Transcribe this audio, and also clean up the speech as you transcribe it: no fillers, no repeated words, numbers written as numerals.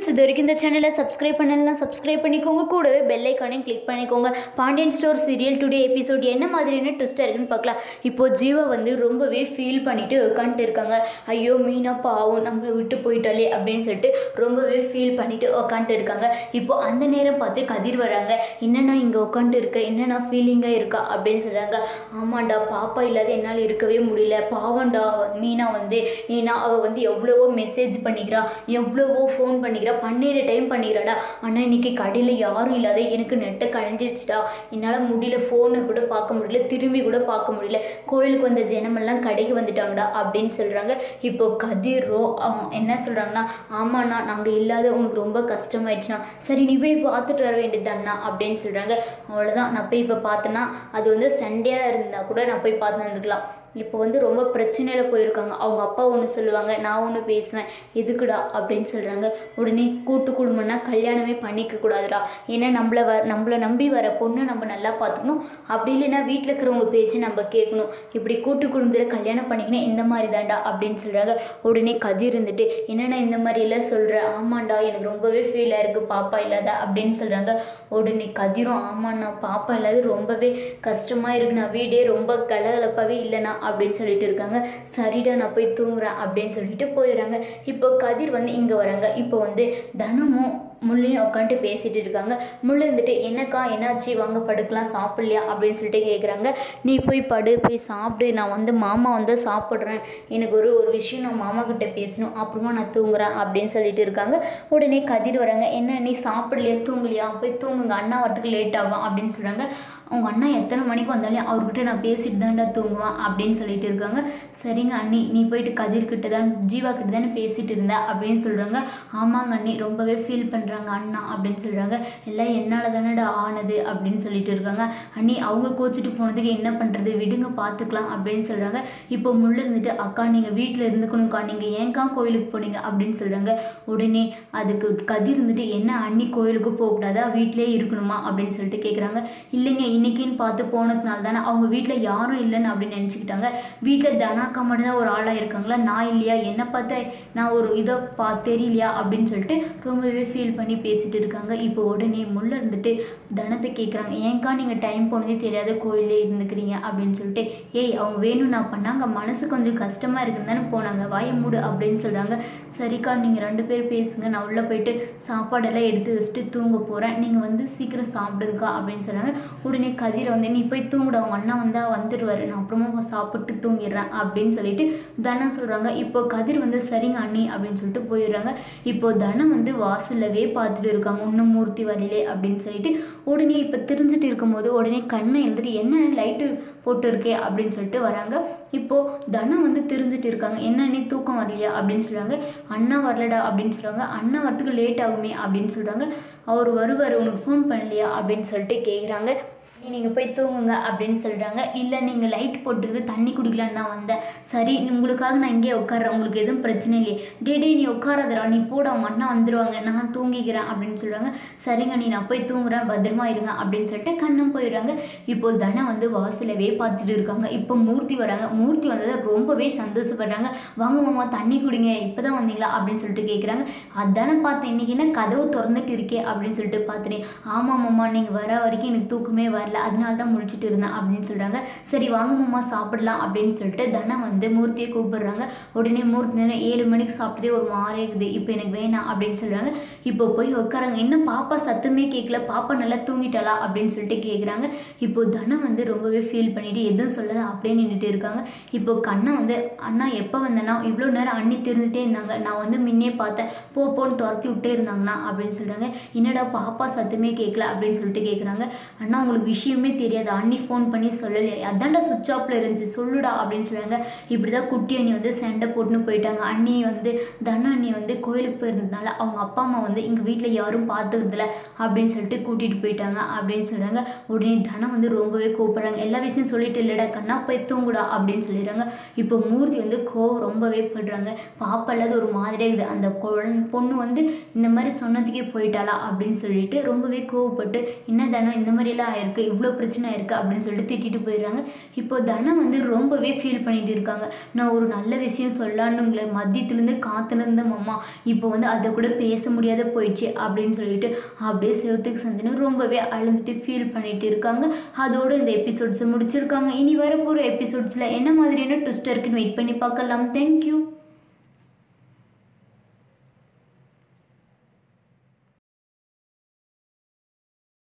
இது வரைக்கும் இந்த சேனலை சப்ஸ்கிரைப் பண்ணலாம், சப்ஸ்கிரைப் பண்ணிக்கோங்க. கூடவே பெல் ஐக்கானையும் கிளிக் பண்ணிக்கோங்க. Pandian store serial today episode என்ன மாதிரியான ட்விஸ்ட்டாக இருக்குன்னு பார்க்கலாம். இப்போது ஜீவா வந்து ரொம்பவே ஃபீல் பண்ணிவிட்டு உட்காந்துட்டு இருக்காங்க. ஐயோ மீனா பாவம் நம்மளை விட்டு போயிட்டாலே அப்படின்னு சொல்லிட்டு ரொம்பவே ஃபீல் பண்ணிவிட்டு உட்காந்துட்டு இருக்காங்க. இப்போது அந்த நேரம் பார்த்து கதிர் வராங்க. என்னென்னா இங்கே உட்காந்துட்டு இருக்க, என்னென்னா ஃபீலிங்காக இருக்கா அப்படின்னு சொல்கிறாங்க. ஆமாண்டா, பாப்பா இல்லாத என்னால் இருக்கவே முடியல, பாவண்டா மீனா வந்து, ஏன்னா அவள் வந்து எவ்வளவோ மெசேஜ் பண்ணிக்கிறா, எவ்வளவோ ஃபோன் பண்ணிக்கிறா, 12 டைம் பண்ணிக்கிறாடா. ஆனால் இன்றைக்கி கடையில் யாரும் இல்லாத எனக்கு நெட்டை கழிஞ்சிடுச்சுடா, என்னால் முடியல, ஃபோனை கூட பார்க்க முடியல, திரும்பி கூட பார்க்க முடியல, கோயிலுக்கு வந்த ஜனமெல்லாம் கடைக்கு வந்துட்டாங்கடா அப்படின்னு சொல்கிறாங்க. இப்போது கதிரோ என்ன சொல்கிறாங்கன்னா, ஆமாண்ணா நாங்கள் இல்லாத உனக்கு ரொம்ப கஷ்டமாயிடுச்சுண்ணா, சரி நீ போய் பார்த்துட்டு வர வேண்டியதுதாண்ணா அப்படின்னு சொல்கிறாங்க. அவ்வளோதான், நான் போய் இப்போ பார்த்தேன்னா அது வந்து சண்டையாக இருந்தால் கூட நான் போய் பார்த்து வந்துக்கலாம். இப்போ வந்து ரொம்ப பிரச்சனையில் போயிருக்காங்க. அவங்க அப்பா ஒன்று சொல்லுவாங்க, நான் ஒன்று பேசுவேன், எதுக்குடா அப்படின்னு சொல்கிறாங்க. உடனே கூட்டு குடும்பம்னா கல்யாணமே பண்ணிக்க கூடாதுடா, ஏன்னா நம்மளை நம்பி வர பொண்ணு நம்ம நல்லா பார்த்துக்கணும், அப்படி இல்லைன்னா வீட்டில் இருக்கிறவங்க பேச்சு நம்ம கேட்கணும், இப்படி கூட்டு குடும்பத்தில் கல்யாணம் பண்ணிக்கணும் இந்த மாதிரி தாண்டா அப்படின்னு சொல்கிறாங்க. உடனே கதிர் இருந்துட்டு, என்னென்னா இந்த மாதிரி எல்லாம் சொல்கிறேன், ஆமாண்டா எனக்கு ரொம்பவே ஃபீலாக இருக்குது பாப்பா இல்லாத அப்படின்னு சொல்கிறாங்க. உடனே கதிரும், ஆமாண்ணா பாப்பா இல்லாத ரொம்பவே கஷ்டமாக இருக்குண்ணா, வீடே ரொம்ப கலகலப்பாகவே இல்லைண்ணா அப்படின்னு சொல்லிட்டு இருக்காங்க. சரிடா நான் போய் தூங்குறேன் அப்படின்னு சொல்லிட்டு போயிடுறாங்க. இப்போ கதிர் வந்து இங்கே வராங்க. இப்போ வந்து தனமும் முள்ளையும் உட்காந்துட்டு பேசிகிட்டு இருக்காங்க. முள்ளு இருந்துட்டு, என்னக்கா என்னாச்சு, வாங்க படுக்கலாம், சாப்பிட்லையா அப்படின்னு சொல்லிட்டு கேட்குறாங்க. நீ போய் படு, போய் சாப்பிடு, நான் வந்து மாமா வந்து சாப்பிட்றேன், எனக்கு ஒரு விஷயம் நான் மாமா கிட்ட பேசணும், அப்புறமா நான் தூங்குறேன் அப்படின்னு சொல்லிட்டு இருக்காங்க. உடனே கதிர் வராங்க. என்ன நீ சாப்பிட்லையா, தூங்கலையா, போய் தூங்குங்க, அண்ணா வரத்துக்கு லேட் ஆகும் அப்படின்னு சொல்கிறாங்க. அவங்க அண்ணா எத்தனை மணிக்கு வந்தாலே அவர்கிட்ட நான் பேசிட்டு தான்டா தூங்குவேன் அப்படின்னு சொல்லிட்டு இருக்காங்க. சரிங்க அண்ணி, நீ போயிட்டு கதிர்கிட்ட தான் ஜீவா கிட்ட தானே பேசிகிட்டு இருந்த அப்படின்னு சொல்கிறாங்க. ஆமாங்க அண்ணி, ரொம்பவே ஃபீல் பண்ணுறாங்க அண்ணா அப்படின்னு சொல்கிறாங்க. எல்லாம் என்னால் தானடா ஆனது அப்படின்னு சொல்லிட்டு இருக்காங்க. அண்ணி அவங்க கோச்சிட்டு போனதுக்கு என்ன பண்ணுறது, விடுங்க பார்த்துக்கலாம் அப்படின்னு சொல்கிறாங்க. இப்போ முள்ளு இருந்துட்டு, அக்கா நீங்கள் வீட்டில் இருந்துக்கணும்க்கா, நீங்கள் ஏன்க்கா கோயிலுக்கு போனீங்க அப்படின்னு சொல்கிறாங்க. உடனே அதுக்கு கதிர் இருந்துட்டு, என்ன அண்ணி கோயிலுக்கு போகக்கூடாதா, வீட்டிலே இருக்கணுமா அப்படின்னு சொல்லிட்டு கேட்குறாங்க. இல்லைங்க, இன்னைக்குன்னு பார்த்து போனதுனால தானே, அவங்க வீட்டில் யாரும் இல்லைன்னு அப்படின்னு நினச்சிக்கிட்டாங்க, வீட்டில் தனாக்கா மட்டும்தான் ஒரு ஆளாக இருக்காங்களா, நான் இல்லையா, என்னை பார்த்தா நான் ஒரு இதை தெரியலையா அப்படின்னு சொல்லிட்டு ரொம்பவே ஃபீல் பண்ணி பேசிகிட்டு இருக்காங்க. இப்போ உடனே முள்ள இருந்துட்டு தனத்தை கேட்குறாங்க, ஏன்க்கா நீங்கள் டைம் போனதே தெரியாத கோயிலே இருந்துக்கிறீங்க அப்படின்னு சொல்லிட்டு. ஏய் அவங்க வேணும் நான் பண்ணாங்க, மனசு கொஞ்சம் கஷ்டமாக இருக்குன்னு தானே போனாங்க, வாயை மூடு அப்படின்னு சொல்கிறாங்க. சரிக்கா நீங்கள் 2 பேர் பேசுங்க, நான் உள்ளே போயிட்டு சாப்பாடெல்லாம் எடுத்து வச்சுட்டு தூங்க போகிறேன், நீங்கள் வந்து சீக்கிரம் சாப்பிடுங்கக்கா அப்படின்னு சொல்கிறாங்க. உடனே கதிரை வந்து, நீ போய் தூங்குட, அவங்க அண்ணா வந்தால் வந்துடுவார், நான் அப்புறமா சாப்பிட்டு தூங்கிடுறேன் அப்படின்னு சொல்லிட்டு தனம் சொல்கிறாங்க. இப்போ கதிர் வந்து சரிங்க அண்ணி அப்படின்னு சொல்லிட்டு போயிடுறாங்க. இப்போ தனம் வந்து வாசல்லவே பார்த்துட்டு இருக்காங்க, இன்னும் மூர்த்தி வரலே அப்படின்னு சொல்லிட்டு. உடனே இப்போ தெரிஞ்சுட்டு இருக்கும்போது உடனே கண்ணை எழுந்துட்டு, என்ன லைட்டு போட்டு இருக்கே அப்படின்னு சொல்லிட்டு வராங்க. இப்போது தனம் வந்து தெரிஞ்சுட்டு இருக்காங்க. என்ன நீ தூக்கம் வரலையா அப்படின்னு சொல்கிறாங்க. அண்ணா வரலடா அப்படின்னு சொல்கிறாங்க. அண்ணா வரத்துக்கு லேட் ஆகுமே அப்படின்னு சொல்கிறாங்க. அவர் வருவார், உனக்கு ஃபோன் பண்ணலையா அப்படின்னு சொல்லிட்டு கேட்குறாங்க. நீங்கள் போய் தூங்குங்க அப்படின்னு சொல்கிறாங்க. இல்லை நீங்கள் லைட் போட்டுக்கிது தண்ணி குடிக்கலான்னு தான் வந்தேன், சரி உங்களுக்காக நான் இங்கே உட்கார்றேன், உங்களுக்கு எதுவும் பிரச்சனை இல்லையே, டே நீ உட்காராதரா, நீ போட, அவங்க அண்ணா வந்துடுவாங்க, நான் தூங்கிக்கிறேன் அப்படின்னு சொல்கிறாங்க. சரிங்க நீ, நான் போய் தூங்குறேன், பத்திரமா இருங்க அப்படின்னு சொல்லிட்டு கண்ணும் போயிடுறாங்க. இப்போ தனம் வந்து வாசலவே பார்த்துட்டு இருக்காங்க. இப்போ மூர்த்தி வராங்க. மூர்த்தி வந்ததை ரொம்பவே சந்தோஷப்படுறாங்க. வாங்க மாமா தண்ணி குடிங்க, இப்போ தான் வந்தீங்களா அப்படின்னு சொல்லிட்டு கேட்குறாங்க. அதானே பார்த்தேன், இன்றைக்கி என்ன கதவு திறந்துட்டு இருக்கே அப்படின்னு சொல்லிட்டு பார்த்துட்டேன். ஆமாம் மாமா, நீங்கள் வர வரைக்கும் எனக்கு தூக்கமே வரல, அதனால தான் முடிச்சுட்டு இருந்தேன் அப்படின்னு சொல்கிறாங்க. சரி வாங்க மாமா சாப்பிடலாம் அப்படின்னு சொல்லிட்டு தனம் வந்து மூர்த்தியை கூப்பிடுறாங்க. உடனே மூர்த்தி 7 மணிக்கு சாப்பிட்டதே ஒரு மாதிரி இருக்குது, இப்போ எனக்கு வேணாம் அப்படின்னு சொல்கிறாங்க. இப்போ போய் உட்காராங்க. என்ன பாப்பா சத்தமே கேட்கல, பாப்பா நல்லா தூங்கிட்டாளா அப்படின்னு சொல்லிட்டு கேட்குறாங்க. இப்போ தனம் வந்து ரொம்பவே ஃபீல் பண்ணிட்டு எதுவும் சொல்லாத அப்படியே நின்றுட்டு இருக்காங்க. இப்போ கண்ணை வந்து, அண்ணா எப்போ வந்தேன்னா இவ்வளோ நேரம் அண்ணி தெரிஞ்சுட்டே இருந்தாங்க, நான் வந்து முன்னே பார்த்தேன், போன்னு துரத்தி விட்டே இருந்தாங்கண்ணா அப்படின்னு சொல்கிறாங்க. என்னடா பாப்பா சத்தமே கேட்கல அப்படின்னு சொல்லிட்டு கேட்குறாங்க. அண்ணா உங்களுக்கு விஷயமே தெரியாது, அண்ணி ஃபோன் பண்ணி சொல்லலையா, அதான்டா சுவிட்ச் ஆஃபில் இருந்துச்சு, சொல்லுடா அப்படின்னு சொல்கிறாங்க. இப்படி தான் குட்டி அண்ணி வந்து சண்டை போட்டுன்னு போயிட்டாங்க. அண்ணி வந்து தன அண்ணி வந்து கோயிலுக்கு போயிருந்ததுனால அவங்க அப்பா அம்மா வந்து எங்கள் வீட்டில் யாரும் பார்த்துக்கிறதில்ல அப்படின்னு சொல்லிட்டு கூட்டிகிட்டு போயிட்டாங்க அப்படின்னு சொல்கிறாங்க. உடனே தனம் வந்து ரொம்பவே கூப்பிட்றாங்க. எல்லா விஷயம் சொல்லிட்டு இல்லைடா கண்ணா, போய் தூங்குடா அப்படின்னு சொல்லிடுறாங்க. இப்போ மூர்த்தி வந்து ரொம்பவே படுறாங்க. பாப்பா இல்லாத ஒரு மாதிரியாக இருக்குது, அந்த பொண்ணு வந்து இந்த மாதிரி சொன்னதுக்கே போயிட்டாளா அப்படின்னு சொல்லிட்டு ரொம்பவே கோவப்பட்டு, என்ன தனம் இந்த மாதிரிலாம் ஆயிருக்கு, இவ்வளோ பிரச்சனை இருக்குது அப்படின்னு சொல்லிட்டு திட்டிட்டு போயிடுறாங்க. இப்போ தனம் வந்து ரொம்பவே ஃபீல் பண்ணிட்டு இருக்காங்க. நான் ஒரு நல்ல விஷயம் சொல்லலான்னு உங்களை மதியத்துலேருந்து காத்துலேருந்தேன் மாமா, இப்போ வந்து அதை கூட பேச முடியாத போயிடுச்சு அப்படின்னு சொல்லிட்டு அப்படியே செவத்துக்கு சந்தினு ரொம்பவே அழுந்துட்டு ஃபீல் பண்ணிட்டு இருக்காங்க. அதோட இந்த எபிசோட்ஸை முடிச்சிருக்காங்க. இனி வரப்போகிற எபிசோட்ஸில் என்ன மாதிரியான ட்விஸ்ட் இருக்குன்னு வெயிட் பண்ணி பார்க்கலாம். தேங்க்யூ.